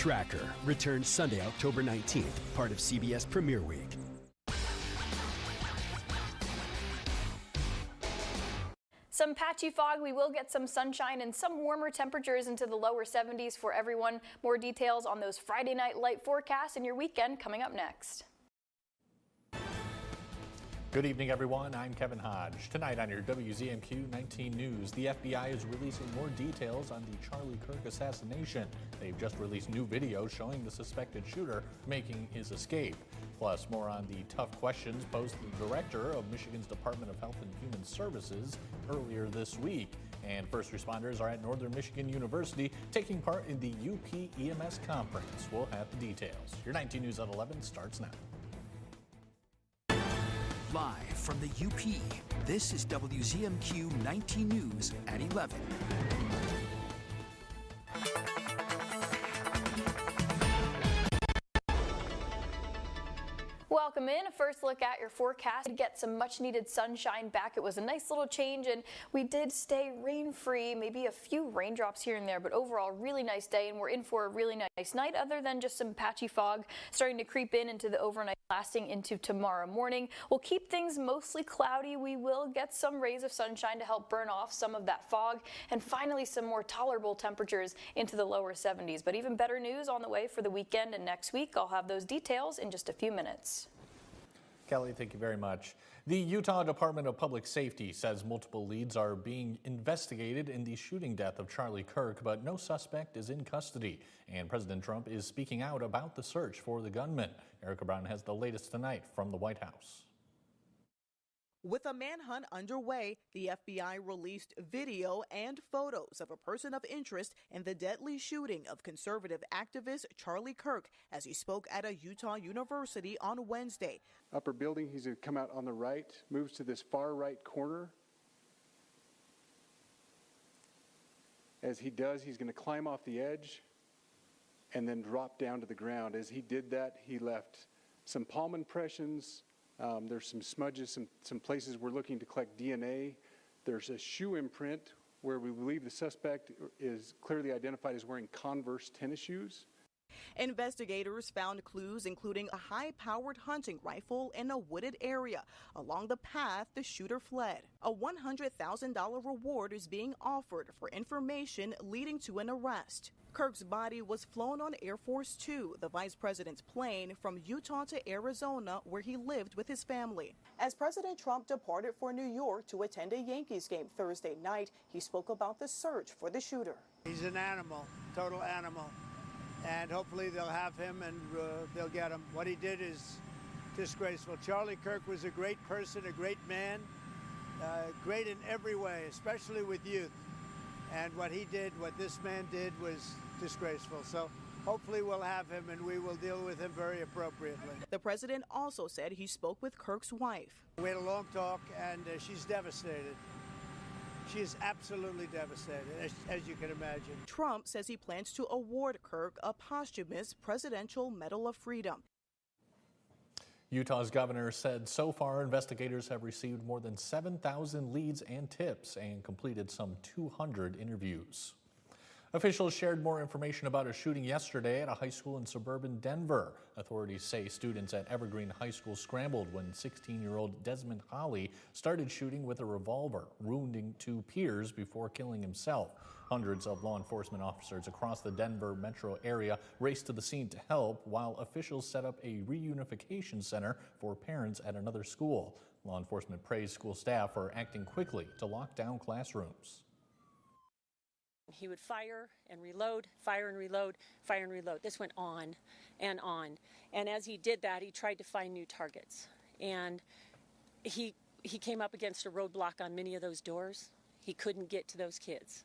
Tracker returns Sunday, October 19th, part of CBS Premiere Week. Some patchy fog, we will get some sunshine and some warmer temperatures into the lower 70s for everyone. More details on those Friday night light forecasts and your weekend coming up next. Good evening, everyone. I'm Kevin Hodge. Tonight on your WZMQ 19 News, the FBI is releasing more details on the Charlie Kirk assassination. They've just released new video showing the suspected shooter making his escape. Plus, more on the tough questions posed to the director of Michigan's Department of Health and Human Services earlier this week. And first responders are at Northern Michigan University taking part in the UP EMS conference. We'll have the details. Your 19 News at 11 starts now. Live from the UP, this is WZMQ 19 News at 11. Welcome in. A first look at your forecast. To get some much needed sunshine back. It was a nice little change and we did stay rain free, maybe a few raindrops here and there, but overall really nice day, and we're in for a really nice night other than just some patchy fog starting to creep in into the overnight, lasting into tomorrow morning. We'll keep things mostly cloudy. We will get some rays of sunshine to help burn off some of that fog, and finally some more tolerable temperatures into the lower 70s. But even better news on the way for the weekend and next week. I'll have those details in just a few minutes. Kelly, thank you very much. The Utah Department of Public Safety says multiple leads are being investigated in the shooting death of Charlie Kirk, but no suspect is in custody. And President Trump is speaking out about the search for the gunman. Erica Brown has the latest tonight from the White House. With a manhunt underway, the FBI released video and photos of a person of interest in the deadly shooting of conservative activist Charlie Kirk as he spoke at a Utah university on Wednesday. Upper building, he's going to come out on the right, moves to this far right corner. As he does, he's going to climb off the edge and then drop down to the ground. As he did that, he left some palm impressions. There's some smudges, some places we're looking to collect DNA. There's a shoe imprint where we believe the suspect is clearly identified as wearing Converse tennis shoes. Investigators found clues including a high-powered hunting rifle in a wooded area. Along the path, the shooter fled. A $100,000 reward is being offered for information leading to an arrest. Kirk's body was flown on Air Force Two, the vice president's plane, from Utah to Arizona, where he lived with his family. As President Trump departed for New York to attend a Yankees game Thursday night, he spoke about the search for the shooter. He's an animal, total animal, and hopefully they'll have him and they'll get him. What he did is disgraceful. Charlie Kirk was a great person, a great man, great in every way, especially with youth. And what he did, what this man did, was disgraceful. So hopefully we'll have him and we will deal with him very appropriately. The president also said he spoke with Kirk's wife. We had a long talk and she's devastated. She is absolutely devastated, as you can imagine. Trump says he plans to award Kirk a posthumous Presidential Medal of Freedom. Utah's governor said so far investigators have received more than 7,000 leads and tips and completed some 200 interviews. Officials shared more information about a shooting yesterday at a high school in suburban Denver. Authorities say students at Evergreen High School scrambled when 16-year-old Desmond Holly started shooting with a revolver, wounding two peers before killing himself. Hundreds of law enforcement officers across the Denver metro area raced to the scene to help, while officials set up a reunification center for parents at another school. Law enforcement praised school staff for acting quickly to lock down classrooms. He would fire and reload, fire and reload, fire and reload. This went on and on. And as he did that, he tried to find new targets. And he came up against a roadblock on many of those doors. He couldn't get to those kids.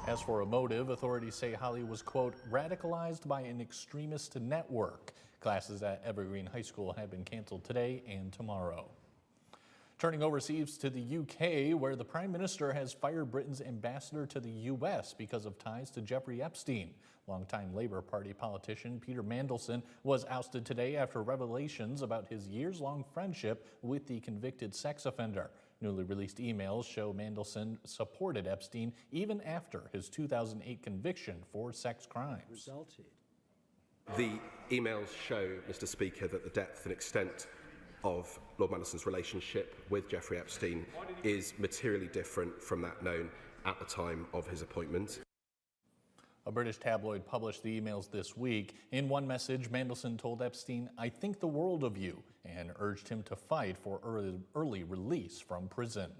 As for a motive, authorities say Holly was, quote, radicalized by an extremist network. Classes at Evergreen High School have been canceled today and tomorrow. Turning overseas to the UK, where the Prime Minister has fired Britain's ambassador to the U.S. because of ties to Jeffrey Epstein. Longtime Labour Party politician Peter Mandelson was ousted today after revelations about his years-long friendship with the convicted sex offender. Newly released emails show Mandelson supported Epstein even after his 2008 conviction for sex crimes. The emails show, Mr. Speaker, that the depth and extent of Lord Mandelson's relationship with Jeffrey Epstein is materially different from that known at the time of his appointment. A British tabloid published the emails this week. In one message, Mandelson told Epstein, "I think the world of you," and urged him to fight for early release from prison.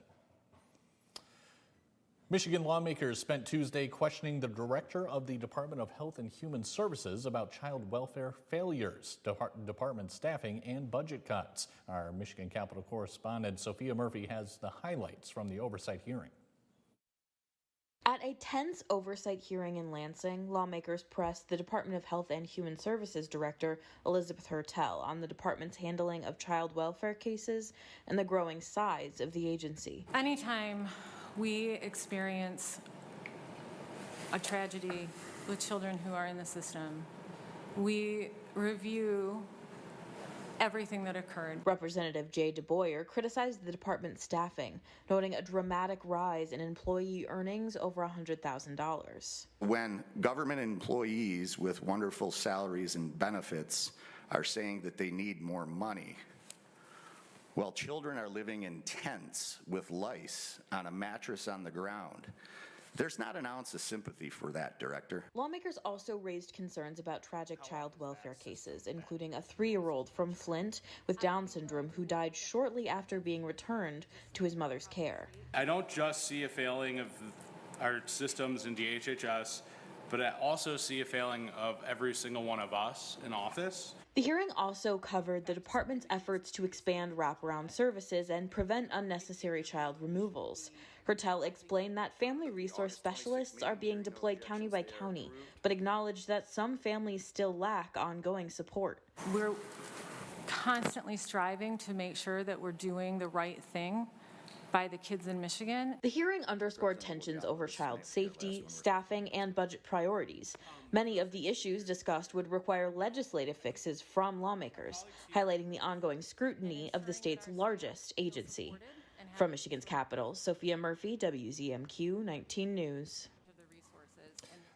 Michigan lawmakers spent Tuesday questioning the director of the Department of Health and Human Services about child welfare failures, department staffing, and budget cuts. Our Michigan Capitol correspondent Sophia Murphy has the highlights from the oversight hearing. At a tense oversight hearing in Lansing, lawmakers pressed the Department of Health and Human Services Director Elizabeth Hertel on the department's handling of child welfare cases and the growing size of the agency. Anytime we experience a tragedy with children who are in the system, we review everything that occurred. Representative Jay DeBoyer criticized the department's staffing, noting a dramatic rise in employee earnings over $100,000. When government employees with wonderful salaries and benefits are saying that they need more money, while children are living in tents with lice on a mattress on the ground, there's not an ounce of sympathy for that, Director. Lawmakers also raised concerns about tragic child welfare cases, including a 3-year-old from Flint with Down syndrome who died shortly after being returned to his mother's care. I don't just see a failing of our systems in DHHS, but I also see a failing of every single one of us in office. The hearing also covered the department's efforts to expand wraparound services and prevent unnecessary child removals. Hertel explained that family resource specialists are being deployed county by county, but acknowledged that some families still lack ongoing support. We're constantly striving to make sure that we're doing the right thing by the kids in Michigan. The hearing underscored tensions over child safety, staffing, and budget priorities. Many of the issues discussed would require legislative fixes from lawmakers, highlighting the ongoing scrutiny of the state's largest agency. From Michigan's capital, Sophia Murphy, WZMQ 19 News.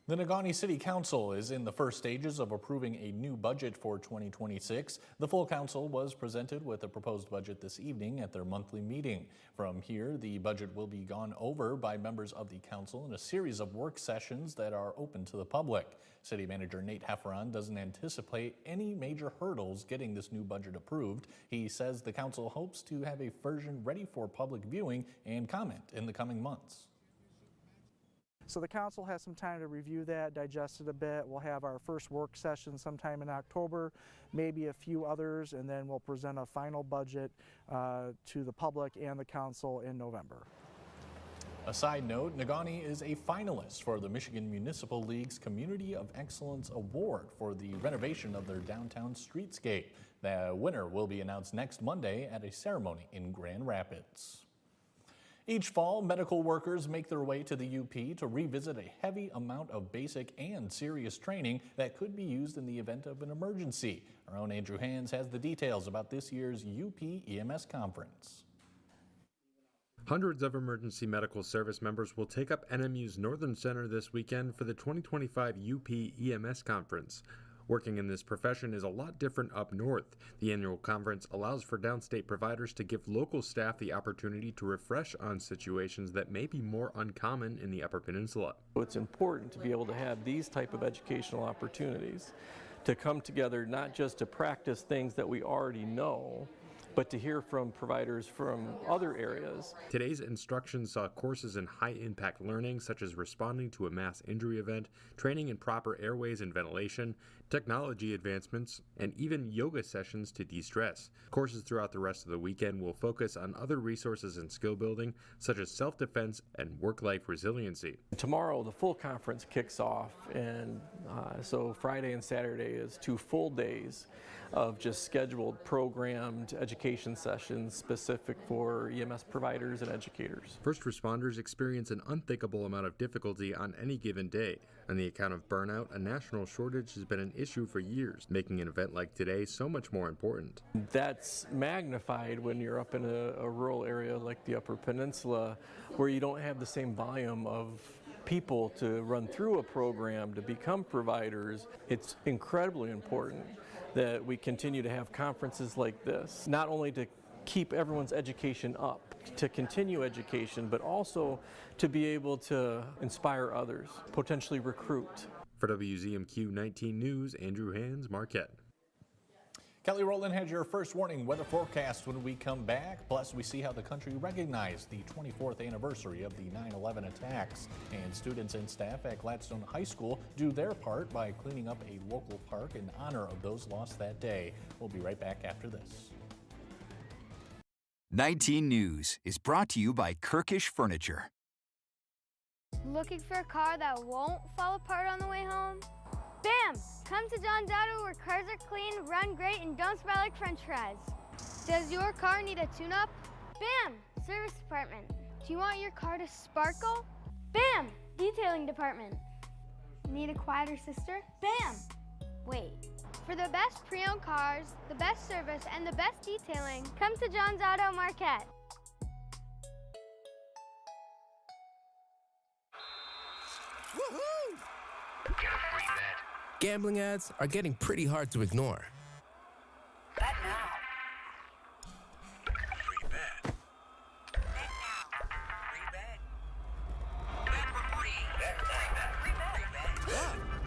The Negaunee City Council is in the first stages of approving a new budget for 2026. The full council was presented with a proposed budget this evening at their monthly meeting. From here, the budget will be gone over by members of the council in a series of work sessions that are open to the public. City Manager Nate Hefferon doesn't anticipate any major hurdles getting this new budget approved. He says the council hopes to have a version ready for public viewing and comment in the coming months. So the council has some time to review that, digest it a bit. We'll have our first work session sometime in October, maybe a few others, and then we'll present a final budget to the public and the council in November. A side note, Negaunee is a finalist for the Michigan Municipal League's Community of Excellence Award for the renovation of their downtown streetscape. The winner will be announced next Monday at a ceremony in Grand Rapids. Each fall, medical workers make their way to the UP to revisit a heavy amount of basic and serious training that could be used in the event of an emergency. Our own Andrew Hands has the details about this year's UP EMS conference. Hundreds of emergency medical service members will take up NMU's Northern Center this weekend for the 2025 UP EMS conference. Working in this profession is a lot different up north. The annual conference allows for downstate providers to give local staff the opportunity to refresh on situations that may be more uncommon in the Upper Peninsula. It's important to be able to have these type of educational opportunities to come together, not just to practice things that we already know, but to hear from providers from other areas. Today's instruction saw courses in high-impact learning, such as responding to a mass injury event, training in proper airways and ventilation, technology advancements, and even yoga sessions to de-stress. Courses throughout the rest of the weekend will focus on other resources and skill building, such as self-defense and work-life resiliency. Tomorrow, the full conference kicks off, and so Friday and Saturday is 2 full days of just scheduled, programmed education sessions specific for EMS providers and educators. First responders experience an unthinkable amount of difficulty on any given day. On the account of burnout, a national shortage has been an issue for years, making an event like today so much more important. That's magnified when you're up in a rural area like the Upper Peninsula, where you don't have the same volume of people to run through a program to become providers. It's incredibly important that we continue to have conferences like this, not only to keep everyone's education up, to continue education, but also to be able to inspire others, potentially recruit. For WZMQ 19 News, Andrew Hands, Marquette. Kelly Rowland has your first warning weather forecast when we come back. Plus, we see how the country recognized the 24th anniversary of the 9/11 attacks. And students and staff at Gladstone High School do their part by cleaning up a local park in honor of those lost that day. We'll be right back after this. 19 News is brought to you by Kirkish Furniture. Looking for a car that won't fall apart on the way home? Bam! Come to John's Auto where cars are clean, run great, and don't smell like french fries. Does your car need a tune-up? Bam! Service department. Do you want your car to sparkle? Bam! Detailing department. Need a quieter sister? Bam! Wait. For the best pre-owned cars, the best service, and the best detailing, come to John's Auto Marquette. Woohoo! Gambling ads are getting pretty hard to ignore. Bet now. Free bet. Bet now. Free bet. Bet for free.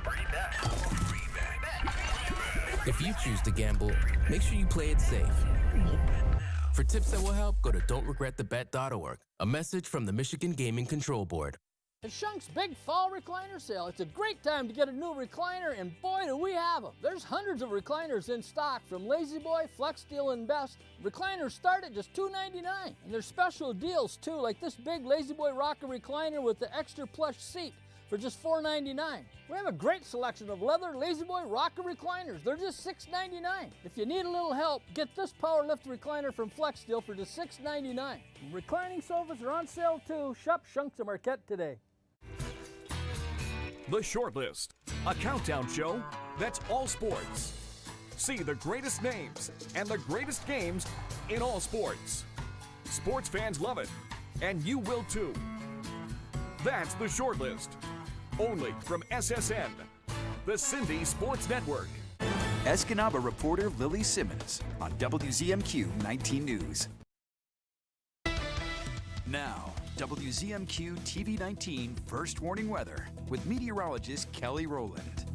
Free bet. Free bet. If you choose to gamble, make sure you play it safe. For tips that will help, go to don'tregretthebet.org. A message from the Michigan Gaming Control Board. At Shunk's Big Fall Recliner Sale, it's a great time to get a new recliner, and boy, do we have them. There's hundreds of recliners in stock from Lazy Boy, Flex Steel, and Best. Recliners start at just $2.99, and there's special deals too, like this big Lazy Boy rocker recliner with the extra plush seat for just $4.99. We have a great selection of leather Lazy Boy rocker recliners. They're just $6.99. If you need a little help, get this power lift recliner from Flex Steel for just $6.99. Reclining sofas are on sale too. Shop Shunk's of Marquette today. The Shortlist, a countdown show that's all sports. See the greatest names and the greatest games in all sports. Sports fans love it, and you will too. That's The Shortlist, only from SSN, the Cindy Sports Network. Escanaba reporter Lily Simmons on WZMQ 19 News. Now, WZMQ TV 19 First Warning Weather with meteorologist Kelly Rowland.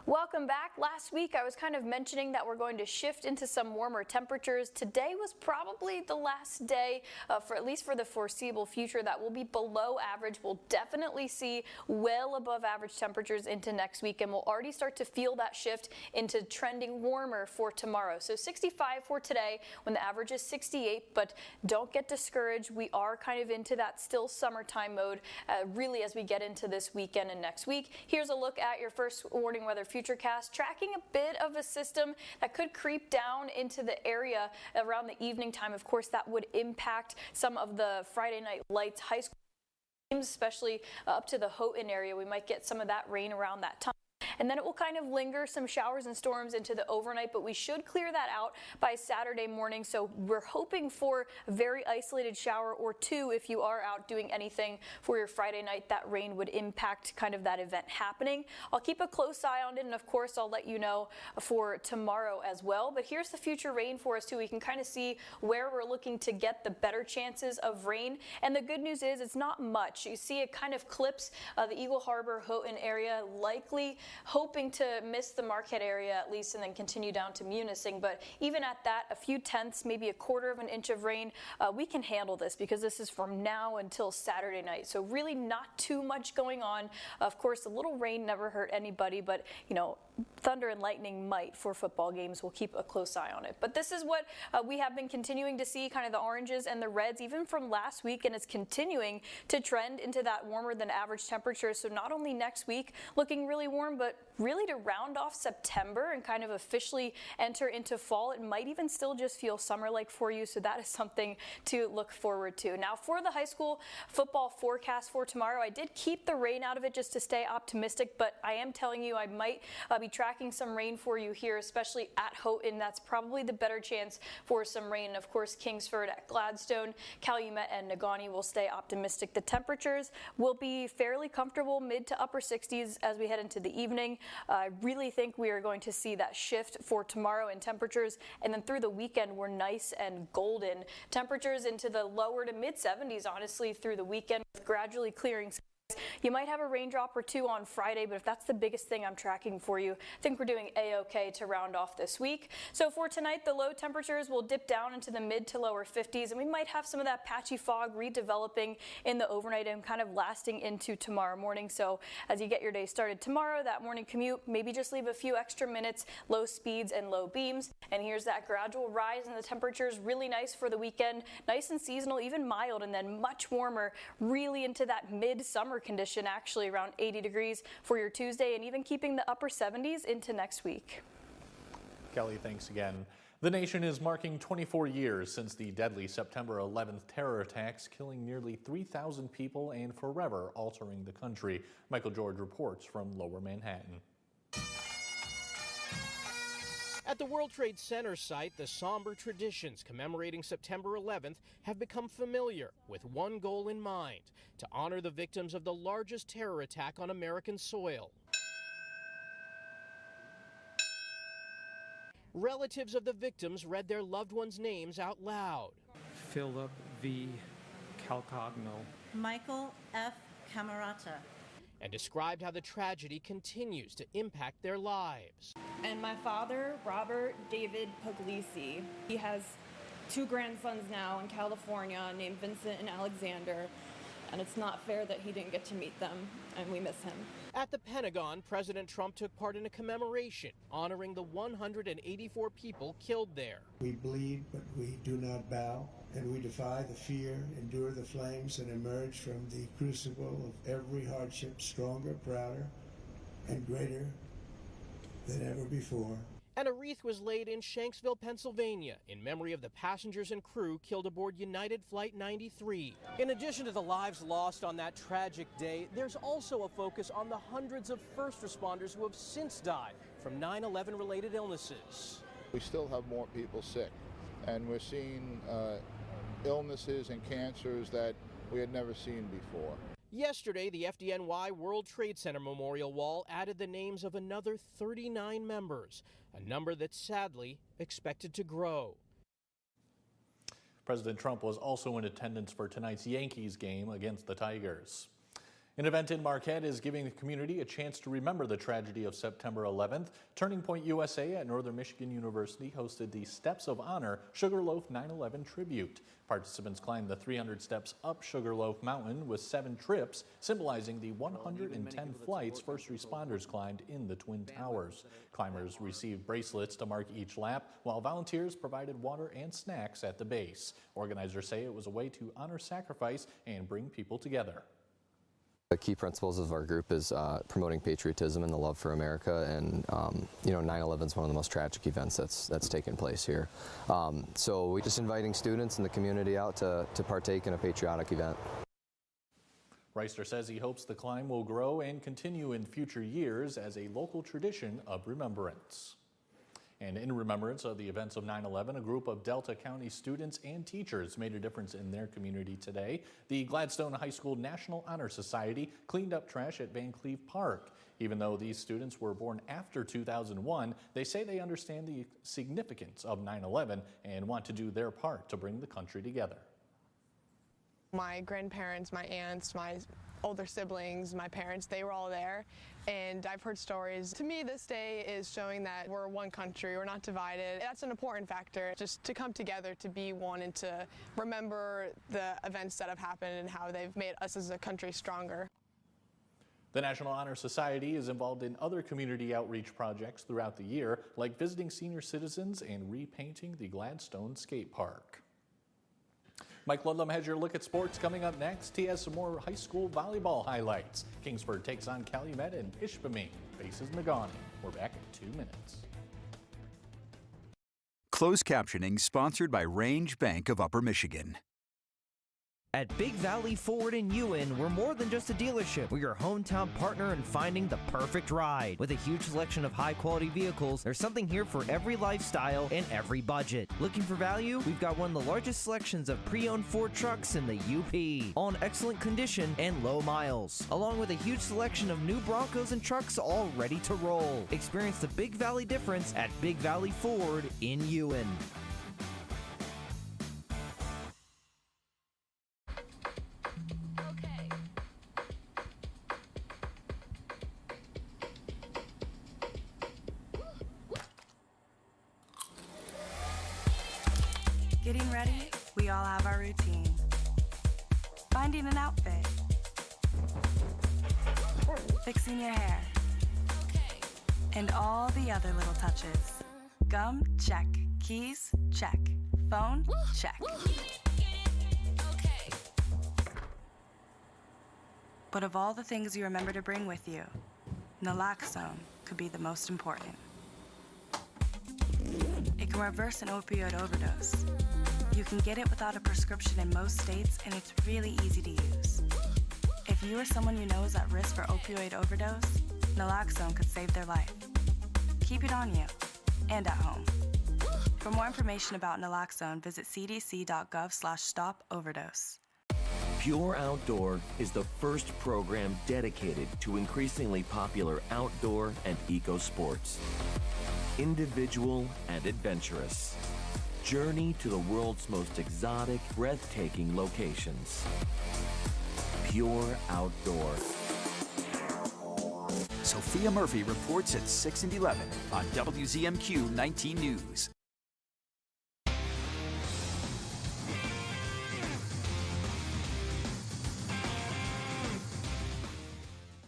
Welcome back. Last week I was kind of mentioning that we're going to shift into some warmer temperatures. Today was probably the last day for at least for the foreseeable future that will be below average. We'll definitely see well above average temperatures into next week, and we'll already start to feel that shift into trending warmer for tomorrow. So 65 for today when the average is 68, but don't get discouraged. We are kind of into that still summertime mode really as we get into this weekend and next week. Here's a look at your first warning weather futurecast, tracking a bit of a system that could creep down into the area around the evening time. Of course, that would impact some of the Friday night lights high school games, especially up to the Houghton area. We might get some of that rain around that time. And then it will kind of linger some showers and storms into the overnight, but we should clear that out by Saturday morning. So we're hoping for a very isolated shower or two if you are out doing anything for your Friday night. That rain would impact kind of that event happening. I'll keep a close eye on it, and of course I'll let you know for tomorrow as well. But here's the future rain for us too. We can kind of see where we're looking to get the better chances of rain. And the good news is it's not much. You see it kind of clips the Eagle Harbor, Houghton area, likely hoping to miss the Marquette area at least and then continue down to Munising. But even at that, a few tenths, maybe a quarter of an inch of rain, we can handle this because this is from now until Saturday night. So really not too much going on. Of course, a little rain never hurt anybody, but you know, thunder and lightning might for football games. We'll keep a close eye on it. But this is what we have been continuing to see, kind of the oranges and the reds, even from last week, and it's continuing to trend into that warmer than average temperature. So not only next week looking really warm, but really to round off September and kind of officially enter into fall, it might even still just feel summer-like for you, so that is something to look forward to. Now for the high school football forecast for tomorrow, I did keep the rain out of it just to stay optimistic, but I am telling you I might be tracking some rain for you here, especially at Houghton. That's probably the better chance for some rain. And of course, Kingsford, at Gladstone, Calumet, and Negaunee will stay optimistic. The temperatures will be fairly comfortable, mid to upper 60s as we head into the evening. I really think we are going to see that shift for tomorrow in temperatures, and then through the weekend we're nice and golden. Temperatures into the lower to mid 70s, honestly, through the weekend, with gradually clearing skies. You might have a raindrop or two on Friday, but if that's the biggest thing I'm tracking for you, I think we're doing A-OK to round off this week. So for tonight, the low temperatures will dip down into the mid to lower 50s, and we might have some of that patchy fog redeveloping in the overnight and kind of lasting into tomorrow morning. So as you get your day started tomorrow, that morning commute, maybe just leave a few extra minutes, low speeds and low beams. And here's that gradual rise in the temperatures, really nice for the weekend, nice and seasonal, even mild, and then much warmer, really into that mid-summer condition, actually around 80 degrees for your Tuesday, and even keeping the upper 70s into next week. Kelly, thanks again. The nation is marking 24 years since the deadly September 11th terror attacks, killing nearly 3,000 people and forever altering the country. Michael George reports from Lower Manhattan. At the World Trade Center site, the somber traditions commemorating September 11th have become familiar, with one goal in mind: to honor the victims of the largest terror attack on American soil. Relatives of the victims read their loved ones' names out loud. Philip V. Calcagno. Michael F. Camerata. And described how the tragedy continues to impact their lives. And my father, Robert David Puglisi, he has 2 grandsons now in California named Vincent and Alexander, and it's not fair that he didn't get to meet them, and we miss him. At the Pentagon, President Trump took part in a commemoration honoring the 184 people killed there. We bleed, but we do not bow, and we defy the fear, endure the flames, and emerge from the crucible of every hardship stronger, prouder, and greater than ever before. And a wreath was laid in Shanksville, Pennsylvania, in memory of the passengers and crew killed aboard United Flight 93. In addition to the lives lost on that tragic day, there's also a focus on the hundreds of first responders who have since died from 9/11 related illnesses. We still have more people sick, and we're seeing illnesses and cancers that we had never seen before. Yesterday, the FDNY World Trade Center Memorial Wall added the names of another 39 members, a number that's sadly expected to grow. President Trump was also in attendance for tonight's Yankees game against the Tigers. An event in Marquette is giving the community a chance to remember the tragedy of September 11th. Turning Point USA at Northern Michigan University hosted the Steps of Honor Sugarloaf 9/11 tribute. Participants climbed the 300 steps up Sugarloaf Mountain with 7 trips, symbolizing the 110 flights first responders climbed in the Twin Towers. Climbers received bracelets to mark each lap, while volunteers provided water and snacks at the base. Organizers say it was a way to honor sacrifice and bring people together. The key principles of our group is promoting patriotism and the love for America, and 9/11 is one of the most tragic events that's taken place here. So we're just inviting students and the community out to partake in a patriotic event. Reister says he hopes the climb will grow and continue in future years as a local tradition of remembrance. And in remembrance of the events of 9/11, a group of Delta County students and teachers made a difference in their community today. The Gladstone High School National Honor Society cleaned up trash at Van Cleve Park. Even though these students were born after 2001, they say they understand the significance of 9/11 and want to do their part to bring the country together. My grandparents, my aunts, my older siblings, my parents, they were all there, and I've heard stories. To me, this day is showing that we're one country, we're not divided. That's an important factor, just to come together, to be one, and to remember the events that have happened and how they've made us as a country stronger. The National Honor Society is involved in other community outreach projects throughout the year, like visiting senior citizens and repainting the Gladstone Skate Park. Mike Ludlam has your look at sports coming up next. He has some more high school volleyball highlights. Kingsford takes on Calumet and Ishpeming. faces Nagani. We're back in 2 minutes. Closed captioning sponsored by Range Bank of Upper Michigan. At Big Valley Ford in Ewan, we're more than just a dealership. We're your hometown partner in finding the perfect ride. With a huge selection of high-quality vehicles, there's something here for every lifestyle and every budget. Looking for value? We've got one of the largest selections of pre-owned Ford trucks in the UP, all in excellent condition and low miles, along with a huge selection of new Broncos and trucks all ready to roll. Experience the Big Valley difference at Big Valley Ford in Ewan. Getting ready, we all have our routine. Finding an outfit. Fixing your hair. And all the other little touches. Gum, check. Keys, check. Phone, check. But of all the things you remember to bring with you, naloxone could be the most important. It can reverse an opioid overdose. You can get it without a prescription in most states, and it's really easy to use. If you or someone you know is at risk for opioid overdose, naloxone could save their life. Keep it on you and at home. For more information about naloxone, visit cdc.gov/stop-overdose. Pure Outdoor is the first program dedicated to increasingly popular outdoor and eco sports. Individual and adventurous. Journey to the world's most exotic, breathtaking locations. Pure Outdoor. Sophia Murphy reports at 6 and 11 on WZMQ 19 News.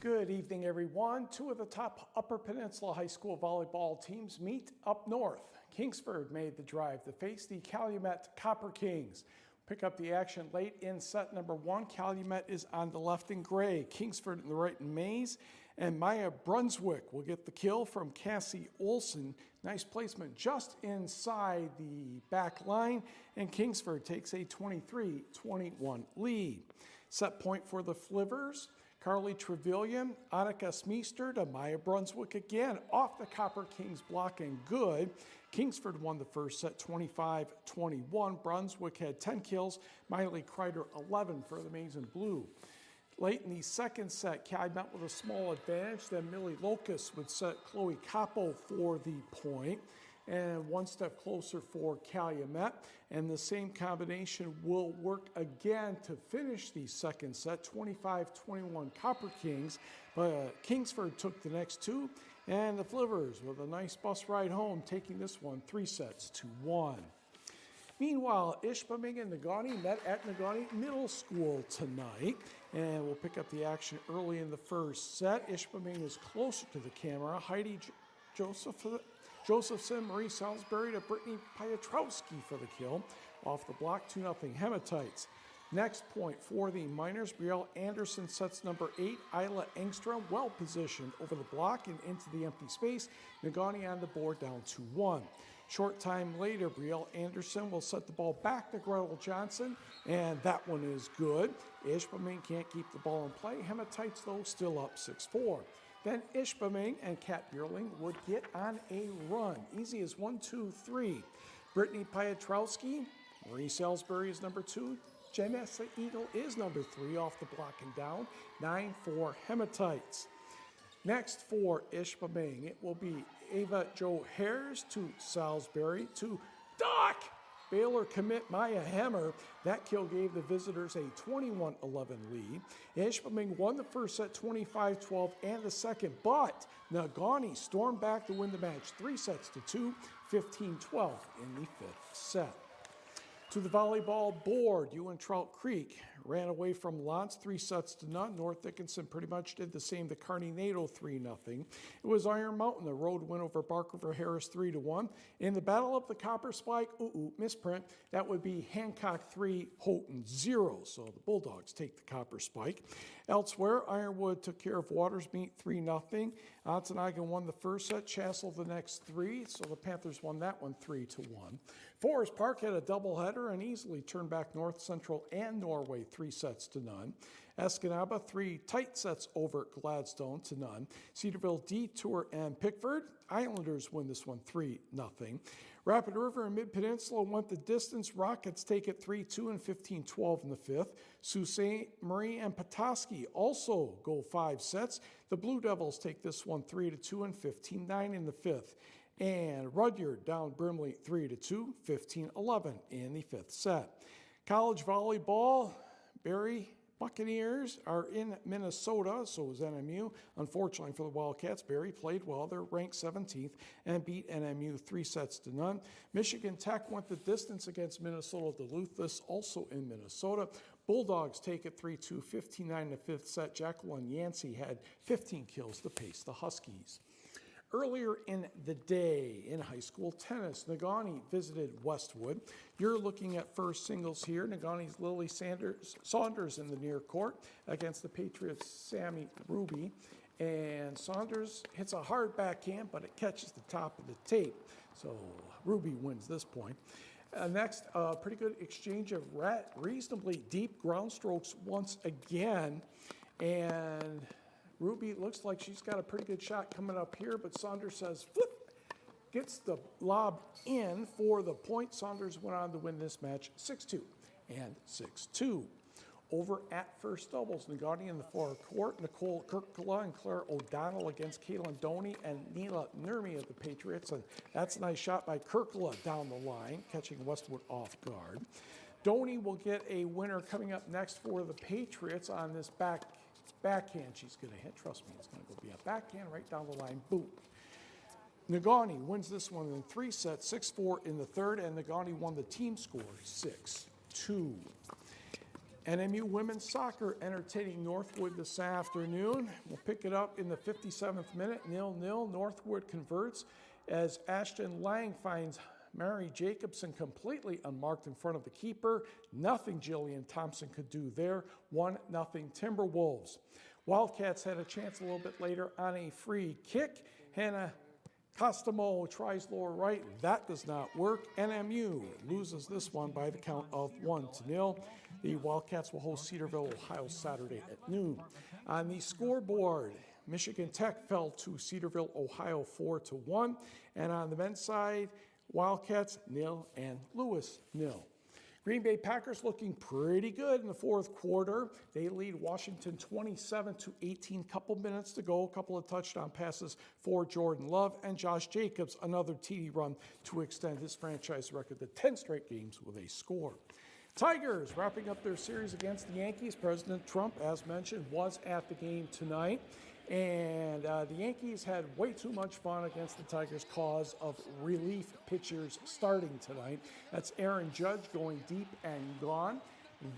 Good evening, everyone. Two of the top Upper Peninsula High School volleyball teams meet up north. Kingsford made the drive to face the Calumet Copper Kings. Pick up the action late in set number 1. Calumet is on the left in gray, Kingsford in the right in maize, and Maya Brunswick will get the kill from Cassie Olson. Nice placement just inside the back line, and Kingsford takes a 23-21 lead. Set point for the Flivers. Carly Trevelyan, Annika Smeester to Maya Brunswick again off the Copper Kings block and good. Kingsford won the first set 25-21. Brunswick had 10 kills. Miley Kreider 11 for the Maize and Blue. Late in the second set, Calumet with a small advantage. Then Millie Locust would set Chloe Capo for the point. And one step closer for Calumet. And the same combination will work again to finish the second set, 25-21 Copper Kings. But Kingsford took the next two, and the Flivers with a nice bus ride home, taking this one 3-1. Meanwhile, Ishpeming and Nagani met at Nagani Middle School tonight, and we'll pick up the action early in the first set. Ishpeming is closer to the camera. Heidi Josephson, Marie Salisbury to Brittany Piotrowski for the kill. Off the block, 2-0 Hematites. Next point for the Miners, Brielle Anderson sets number 8. Isla Engstrom well positioned over the block and into the empty space. Nagani on the board down 2-1. Short time later, Brielle Anderson will set the ball back to Gretel Johnson, and that one is good. Ishpeming can't keep the ball in play. Hematites, though, still up 6-4. Then Ishpeming and Kat Bierling would get on a run. Easy as 1-2-3. Brittany Piotrowski, Marie Salisbury is number 2. Janessa Eagle is number 3 off the block and down. 9-4 Hematites. Next for Ishpeming, it will be Ava Jo Hares to Salisbury to Doc. Baylor commit Maya Hemmer. That kill gave the visitors a 21-11 lead. Ishpeming won the first set 25-12 and the second, but Nagani stormed back to win the match 3-2, 15-12 in the fifth set. To the volleyball board, UN Trout Creek ran away from Lance 3-0. North Dickinson pretty much did the same to Kearney NATO 3-0. It was Iron Mountain, the road win over Barker for Harris 3-1. In the Battle of the Copper Spike, misprint, that would be Hancock 3, Houghton 0. So the Bulldogs take the Copper Spike. Elsewhere, Ironwood took care of Watersmeet 3-0. Ontonagon won the first set, Chassell the next 3, so the Panthers won that one 3-1. Forest Park had a doubleheader and easily turned back North Central and Norway 3-0. Escanaba 3 tight sets over Gladstone 0. Cedarville, Detour, and Pickford. Islanders win this one 3-0. Rapid River and Mid-Peninsula went the distance. Rockets take it 3-2 and 15-12 in the fifth. Sault Ste. Marie and Petoskey also go 5 sets. The Blue Devils take this one 3-2 and 15-9 in the fifth. And Rudyard down Brimley 3-2, 15-11 in the fifth set. College volleyball, Barrie Buccaneers are in Minnesota, so is NMU. Unfortunately for the Wildcats, Barrie played well. They're ranked 17th and beat NMU 3-0. Michigan Tech went the distance against Minnesota Duluth, this also in Minnesota. Bulldogs take it 3-2, 15-9 in the fifth set. Jacqueline Yancey had 15 kills to pace the Huskies. Earlier in the day in high school tennis, Negaunee visited Westwood. You're looking at first singles here. Negaunee's Lily Saunders in the near court against the Patriots' Sammy Ruby. And Saunders hits a hard backhand, but it catches the top of the tape. So Ruby wins this point. Next, pretty good exchange of reasonably deep ground strokes once again. And Ruby looks like she's got a pretty good shot coming up here, but Saunders says, flip, gets the lob in for the point. Saunders went on to win this match 6-2 and 6-2. Over at first doubles, Negaunee in the forecourt, Nicole Kirkala and Claire O'Donnell against Kaylin Doney and Neela Nurmi of the Patriots. And that's a nice shot by Kirkala down the line, catching Westwood off guard. Doney will get a winner coming up next for the Patriots on this backhand she's going to hit. Trust me, it's going to be a backhand right down the line. Boom. Negaunee wins this one in 3 sets, 6-4 in the third, and Negaunee won the team score 6-2. NMU women's soccer entertaining Northwood this afternoon. We'll pick it up in the 57th minute, 0-0. Northwood converts as Ashton Lang finds Mary Jacobson completely unmarked in front of the keeper. Nothing Jillian Thompson could do there. 1-0 Timberwolves. Wildcats had a chance a little bit later on a free kick. Hannah Costomo tries lower right. That does not work. NMU loses this one by the count of 1-0. The Wildcats will host Cedarville, Ohio, Saturday at noon. On the scoreboard, Michigan Tech fell to Cedarville, Ohio, 4-1. And on the men's side, Wildcats 0 and Lewis 0. Green Bay Packers looking pretty good in the fourth quarter. They lead Washington 27-18. Couple minutes to go. A couple of touchdown passes for Jordan Love and Josh Jacobs. Another TD run to extend his franchise record to 10 straight games with a score. Tigers wrapping up their series against the Yankees. President Trump, as mentioned, was at the game tonight. And the Yankees had way too much fun against the Tigers' cause of relief pitchers starting tonight. That's Aaron Judge going deep and gone.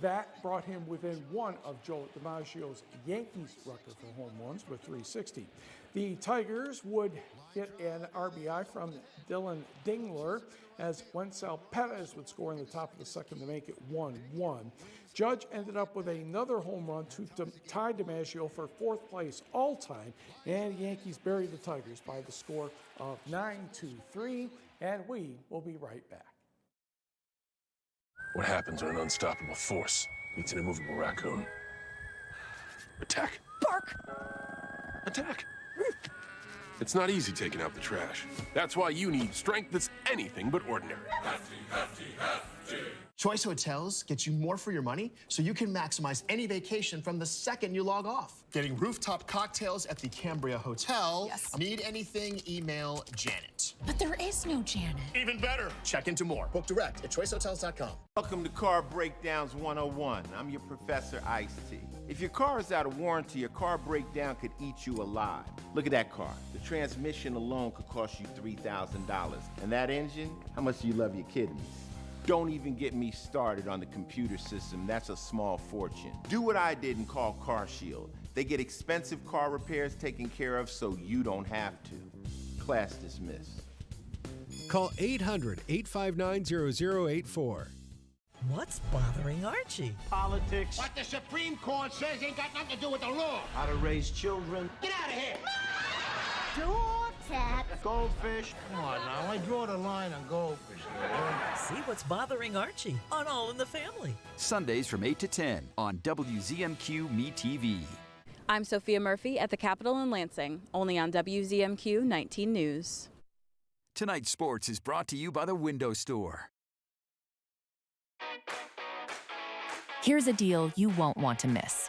That brought him within one of Joe DiMaggio's Yankees record for home runs with 360. The Tigers would get an RBI from Dylan Dingler as Wenzel Perez would score in the top of the second to make it 1-1. Judge ended up with another home run to tie DiMaggio for fourth place all time, and the Yankees buried the Tigers by the score of 9-3, and we will be right back. What happens when an unstoppable force meets an immovable raccoon? Attack. Bark! Attack. It's not easy taking out the trash. That's why you need strength that's anything but ordinary. Choice Hotels gets you more for your money so you can maximize any vacation from the second you log off. Getting rooftop cocktails at the Cambria Hotel. Yes. Need anything, email Janet. But there is no Janet. Even better, check into more. Book direct at choicehotels.com. Welcome to Car Breakdowns 101. I'm your Professor Ice-T. If your car is out of warranty, a car breakdown could eat you alive. Look at that car. The transmission alone could cost you $3,000. And that engine, how much do you love your kidneys? Don't even get me started on the computer system. That's a small fortune. Do what I did and call CarShield. They get expensive car repairs taken care of so you don't have to. Class dismissed. Call 800-859-0084. What's bothering Archie? Politics. What the Supreme Court says ain't got nothing to do with the law. How to raise children. Get out of here. Door tap. Goldfish. Come on now, I draw the line on goldfish. See what's bothering Archie on All in the Family. Sundays from 8 to 10 on WZMQ Me TV. I'm Sophia Murphy at the Capitol in Lansing, only on WZMQ 19 News. Tonight's sports is brought to you by the Window Store. Here's a deal you won't want to miss.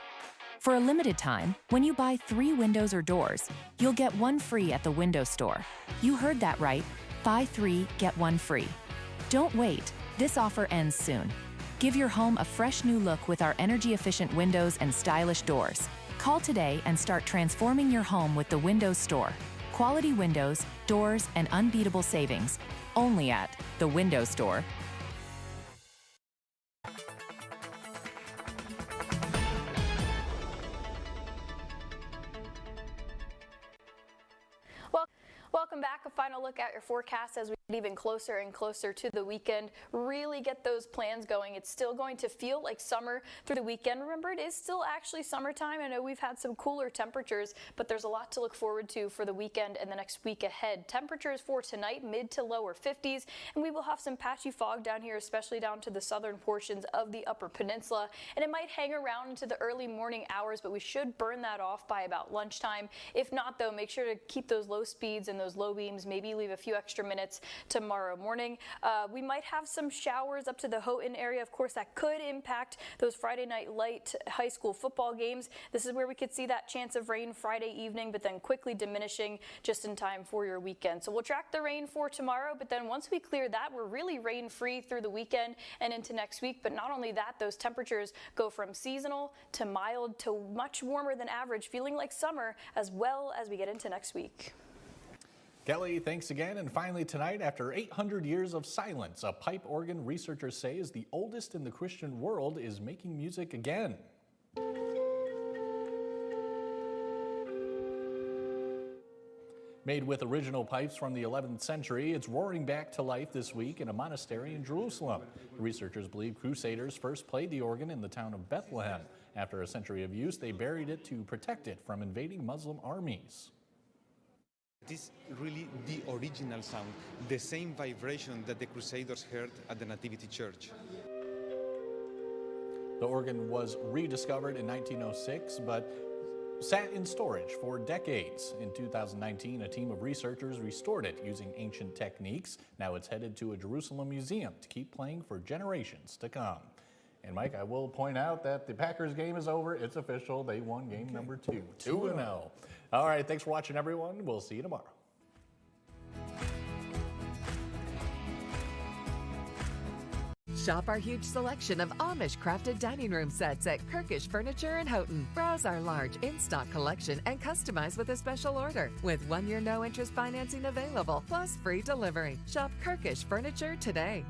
For a limited time, when you buy 3 windows or doors, you'll get 1 free at the Window Store. You heard that right. Buy 3, get 1 free. Don't wait. This offer ends soon. Give your home a fresh new look with our energy-efficient windows and stylish doors. Call today and start transforming your home with the Window Store. Quality windows, doors, and unbeatable savings. Only at the Window Store. Welcome back. A final look at your forecast as we get even closer and closer to the weekend. Really get those plans going. It's still going to feel like summer through the weekend. Remember, it is still actually summertime. I know we've had some cooler temperatures, but there's a lot to look forward to for the weekend and the next week ahead. Temperatures for tonight, mid to lower 50s, and we will have some patchy fog down here, especially down to the southern portions of the Upper Peninsula, and it might hang around into the early morning hours, but we should burn that off by about lunchtime. If not, though, make sure to keep those low speeds and those low beams, maybe leave a few extra minutes tomorrow morning. We might have some showers up to the Houghton area. Of course, that could impact those Friday night light high school football games. This is where we could see that chance of rain Friday evening, but then quickly diminishing just in time for your weekend. So we'll track the rain for tomorrow, but then once we clear that, we're really rain free through the weekend and into next week. But not only that, those temperatures go from seasonal to mild to much warmer than average, feeling like summer as well as we get into next week. Kelly, thanks again. And finally tonight, after 800 years of silence, a pipe organ researchers say is the oldest in the Christian world is making music again. Made with original pipes from the 11th century, it's roaring back to life this week in a monastery in Jerusalem. Researchers believe crusaders first played the organ in the town of Bethlehem. After a century of use, they buried it to protect it from invading Muslim armies. It is really the original sound, the same vibration that the Crusaders heard at the Nativity Church. The organ was rediscovered in 1906, but sat in storage for decades. In 2019, a team of researchers restored it using ancient techniques. Now it's headed to a Jerusalem museum to keep playing for generations to come. And Mike, I will point out that the Packers game is over. It's official. They won game number 2, 2-0. All right, thanks for watching, everyone. We'll see you tomorrow. Shop our huge selection of Amish-crafted dining room sets at Kirkish Furniture in Houghton. Browse our large in-stock collection and customize with a special order. With 1-year no-interest financing available, plus free delivery. Shop Kirkish Furniture today.